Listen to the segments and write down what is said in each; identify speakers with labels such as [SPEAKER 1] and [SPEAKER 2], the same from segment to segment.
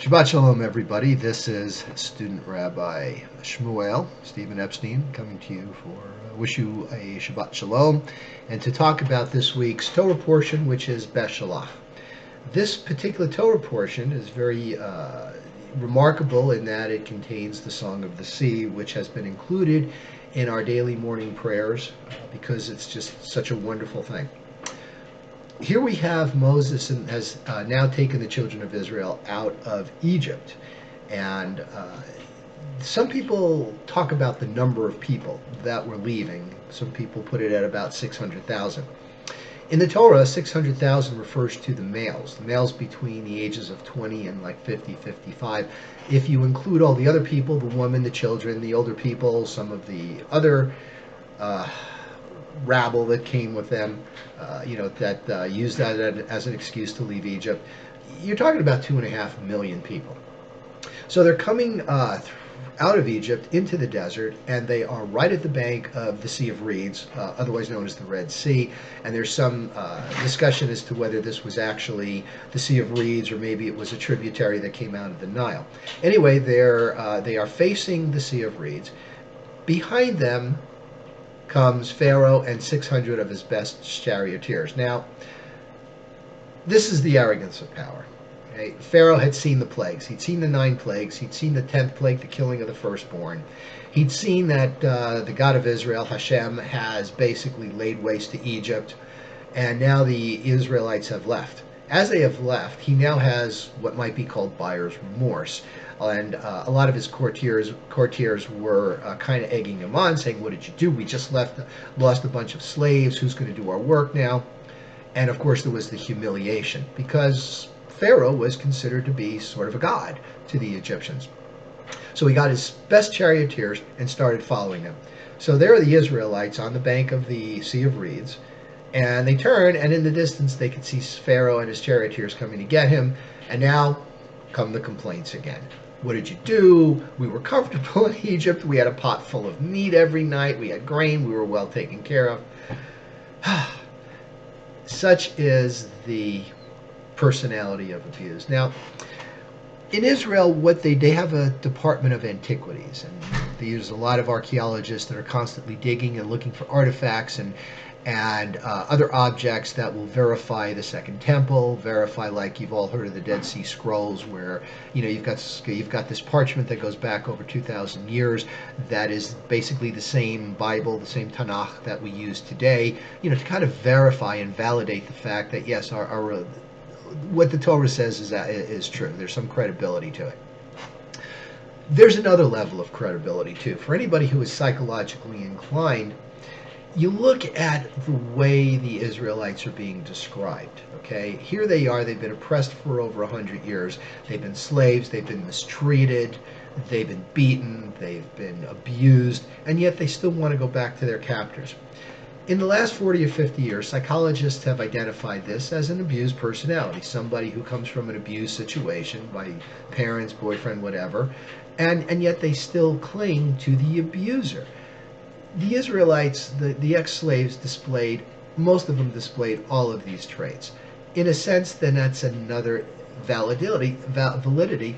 [SPEAKER 1] Shabbat Shalom, everybody. This is Student Rabbi Shmuel, Stephen Epstein, coming to you for wish you a Shabbat Shalom, and to talk about this week's Torah portion, which is Beshalach. This particular Torah portion is very remarkable in that it contains the Song of the Sea, which has been included in our daily morning prayers because it's just such a wonderful thing. Here we have Moses has now taken the children of Israel out of Egypt. And some people talk about the number of people that were leaving. Some people put it at about 600,000. In the Torah, 600,000 refers to the males between the ages of 20 and like 50, 55. If you include all the other people, the women, the children, the older people, some of the other rabble that came with them, that used that as an excuse to leave Egypt. You're talking about 2.5 million people. So they're coming out of Egypt into the desert, and they are right at the bank of the Sea of Reeds, otherwise known as the Red Sea. And there's some discussion as to whether this was actually the Sea of Reeds or maybe it was a tributary that came out of the Nile. Anyway, they are facing the Sea of Reeds. Behind them comes Pharaoh and 600 of his best charioteers. Now, this is the arrogance of power. Okay? Pharaoh had seen the plagues. He'd seen the 9 plagues. He'd seen the 10th plague, the killing of the firstborn. He'd seen that the God of Israel, Hashem, has basically laid waste to Egypt, and now the Israelites have left. As they have left, he now has what might be called buyer's remorse. And a lot of his courtiers were kind of egging him on, saying, "What did you do? We just lost a bunch of slaves. Who's going to do our work now?" And of course, there was the humiliation, because Pharaoh was considered to be sort of a god to the Egyptians. So he got his best charioteers and started following them. So there are the Israelites on the bank of the Sea of Reeds, and they turn, and in the distance they could see Pharaoh and his charioteers coming to get him. And now come the complaints again. What did you do? We were comfortable in Egypt. We had a pot full of meat every night. We had grain. We were well taken care of. Such is the personality of abuse. Now, in Israel, they have a Department of Antiquities, and there's a lot of archaeologists that are constantly digging and looking for artifacts and other objects that will verify the Second Temple, verify, like you've all heard of the Dead Sea Scrolls, where you've got this parchment that goes back over 2,000 years that is basically the same Bible, the same Tanakh that we use today, to kind of verify and validate the fact that yes, our what the Torah says is true. There's some credibility to it. There's another level of credibility too. For anybody who is psychologically inclined, you look at the way the Israelites are being described. Okay, here they are. They've been oppressed for over 100 years. They've been slaves. They've been mistreated. They've been beaten. They've been abused, and yet they still want to go back to their captors. In the last 40 or 50 years, psychologists have identified this as an abused personality, somebody who comes from an abused situation by parents, boyfriend, whatever, and yet they still cling to the abuser. The Israelites, the ex-slaves most of them displayed all of these traits. In a sense, then that's another validity.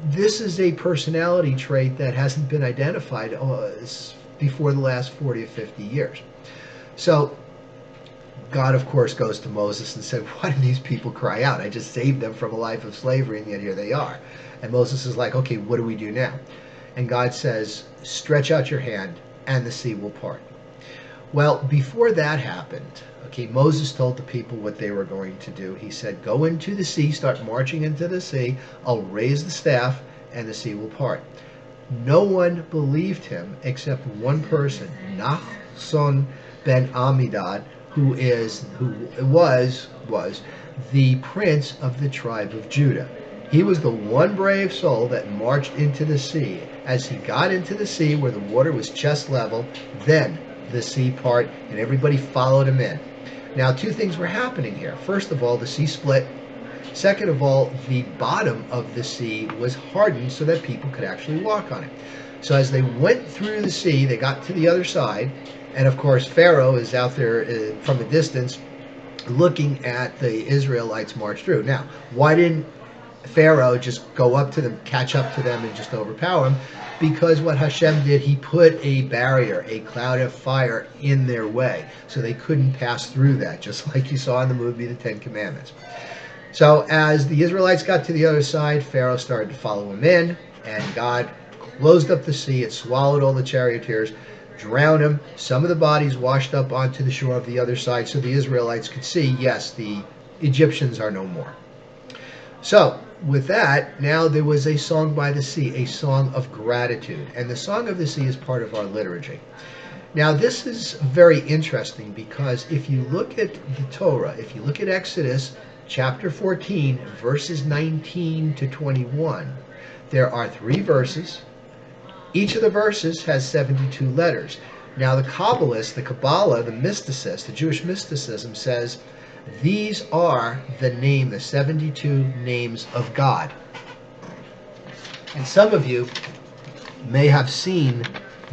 [SPEAKER 1] This is a personality trait that hasn't been identified before the last 40 or 50 years. So God, of course, goes to Moses and said, "Why do these people cry out? I just saved them from a life of slavery, and yet here they are." And Moses is like, "Okay, what do we do now?" And God says, "Stretch out your hand, and the sea will part." Well, before that happened, okay, Moses told the people what they were going to do. He said, "Go into the sea, start marching into the sea. I'll raise the staff, and the sea will part." No one believed him except one person, Nachshon ben Amminadab, who was the prince of the tribe of Judah. He was the one brave soul that marched into the sea. As he got into the sea where the water was chest level, then the sea part, and everybody followed him in. Now, 2 things were happening here. First of all, the sea split. Second of all, the bottom of the sea was hardened so that people could actually walk on it. So as they went through the sea, they got to the other side, and of course Pharaoh is out there from a distance looking at the Israelites march through. Now, why didn't Pharaoh just go up to them, catch up to them, and just overpower them. Because what Hashem did, he put a barrier, a cloud of fire in their way. So they couldn't pass through that, just like you saw in the movie, The Ten Commandments. So as the Israelites got to the other side, Pharaoh started to follow them in, and God closed up the sea. It swallowed all the charioteers, drowned them. Some of the bodies washed up onto the shore of the other side so the Israelites could see, yes, the Egyptians are no more. So with that, now there was a song by the sea, a song of gratitude. And the Song of the Sea is part of our liturgy. Now this is very interesting because if you look at the Torah, if you look at Exodus chapter 14, verses 19 to 21, there are 3 verses. Each of the verses has 72 letters. Now the Kabbalists, the Kabbalah, the mysticists, the Jewish mysticism says these are the 72 names of God. And some of you may have seen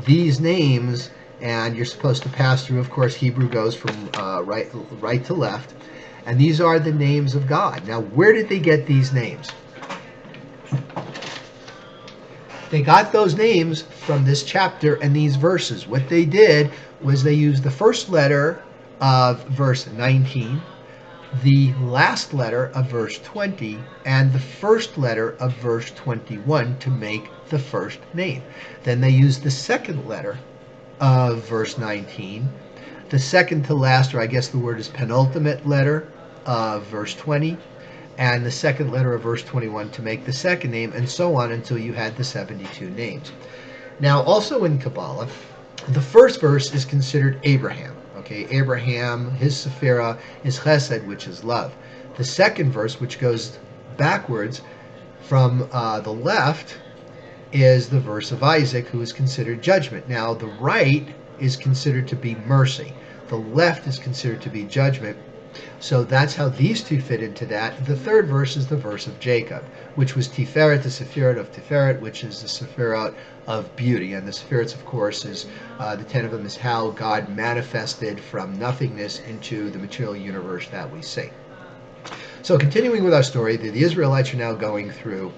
[SPEAKER 1] these names, and you're supposed to pass through, of course, Hebrew goes from right to left. And these are the names of God. Now, where did they get these names? They got those names from this chapter and these verses. What they did was they used the first letter of verse 19, the last letter of verse 20, and the first letter of verse 21 to make the first name. Then they used the second letter of verse 19, the second to last, or I guess the word is penultimate letter of verse 20, and the second letter of verse 21 to make the second name, and so on until you had the 72 names. Now, also in Kabbalah, the first verse is considered Abraham. Okay, Abraham, his Sephirah is Chesed, which is love. The second verse, which goes backwards from the left, is the verse of Isaac, who is considered judgment. Now, the right is considered to be mercy. The left is considered to be judgment. So that's how these two fit into that. The third verse is the verse of Jacob, which was Tiferet, the Sephirot of Tiferet, which is the Sephirot of beauty. And the Sephirots, of course, is the 10 of them is how God manifested from nothingness into the material universe that we see. So continuing with our story, the Israelites are now going through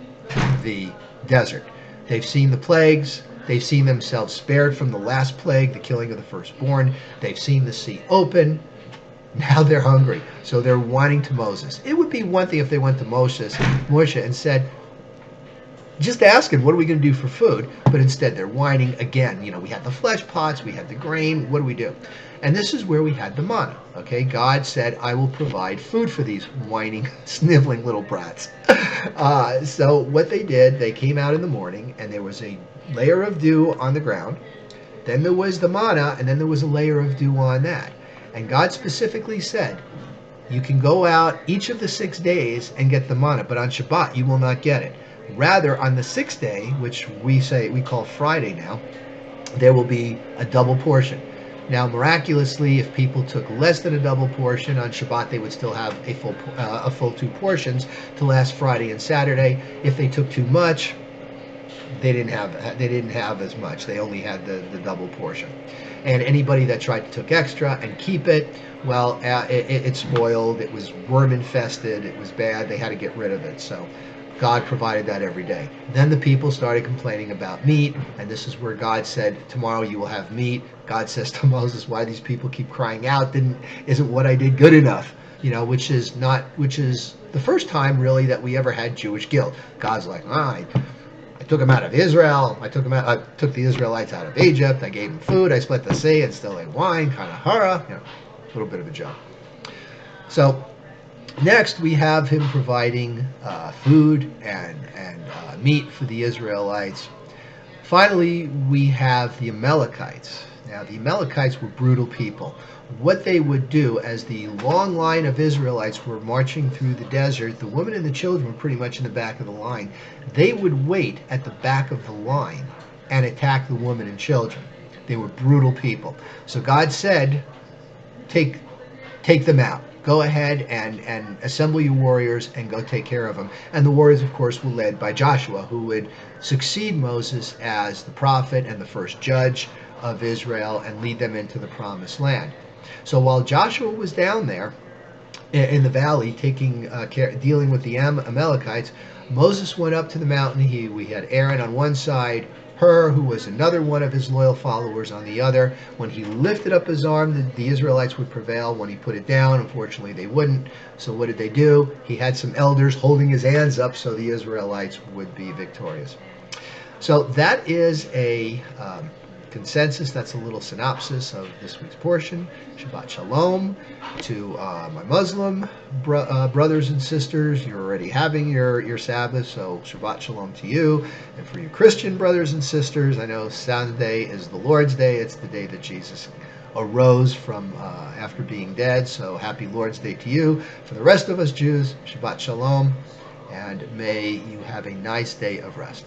[SPEAKER 1] the desert. They've seen the plagues. They've seen themselves spared from the last plague, the killing of the firstborn. They've seen the sea open. Now they're hungry, so they're whining to Moses. It would be one thing if they went to Moshe and said, just asking, what are we going to do for food? But instead they're whining again. You know, we had the flesh pots, we had the grain, what do we do? And this is where we had the manna. Okay, God said, I will provide food for these whining, sniveling little brats. So what they did, they came out in the morning, and there was a layer of dew on the ground. Then there was the manna, and then there was a layer of dew on that. And God specifically said, you can go out each of the 6 days and get the manna, but on Shabbat you will not get it. Rather, on the 6th day, which we call Friday now, there will be a double portion. Now, miraculously, if people took less than a double portion on Shabbat, they would still have a full 2 portions to last Friday and Saturday. If they took too much, they didn't have as much. They only had the double portion. And anybody that tried to take extra and keep it, well, it spoiled. It was worm infested. It was bad. They had to get rid of it. So God provided that every day. Then the people started complaining about meat, and this is where God said, tomorrow you will have meat. God says to Moses, why these people keep crying out? Isn't what I did good enough? You know, which is the first time really that we ever had Jewish guilt. God's like, all right. I took them out of Israel. I took the Israelites out of Egypt. I gave them food. I split the sea and still ate wine. Kind of hara, you know, a little bit of a joke. So next we have him providing food and meat for the Israelites. Finally, we have the Amalekites. Now, the Amalekites were brutal people. What they would do as the long line of Israelites were marching through the desert, the women and the children were pretty much in the back of the line. They would wait at the back of the line and attack the women and children. They were brutal people. So God said, take them out. Go ahead and assemble your warriors and go take care of them. And the warriors, of course, were led by Joshua, who would succeed Moses as the prophet and the first judge of Israel and lead them into the promised land. So while Joshua was down there, in the valley, dealing with the Amalekites. Moses went up to the mountain. We had Aaron on one side, Hur, who was another one of his loyal followers, on the other. When he lifted up his arm, the Israelites would prevail. When he put it down, unfortunately, they wouldn't. So what did they do? He had some elders holding his hands up so the Israelites would be victorious. So that is a consensus. That's a little synopsis of this week's portion. Shabbat Shalom to my Muslim brothers and sisters. You're already having your Sabbath, so Shabbat Shalom to you. And for you Christian brothers and sisters, I know Sunday is the Lord's Day. It's the day that Jesus arose from after being dead. So happy Lord's Day to you. For the rest of us Jews, Shabbat Shalom, and may you have a nice day of rest.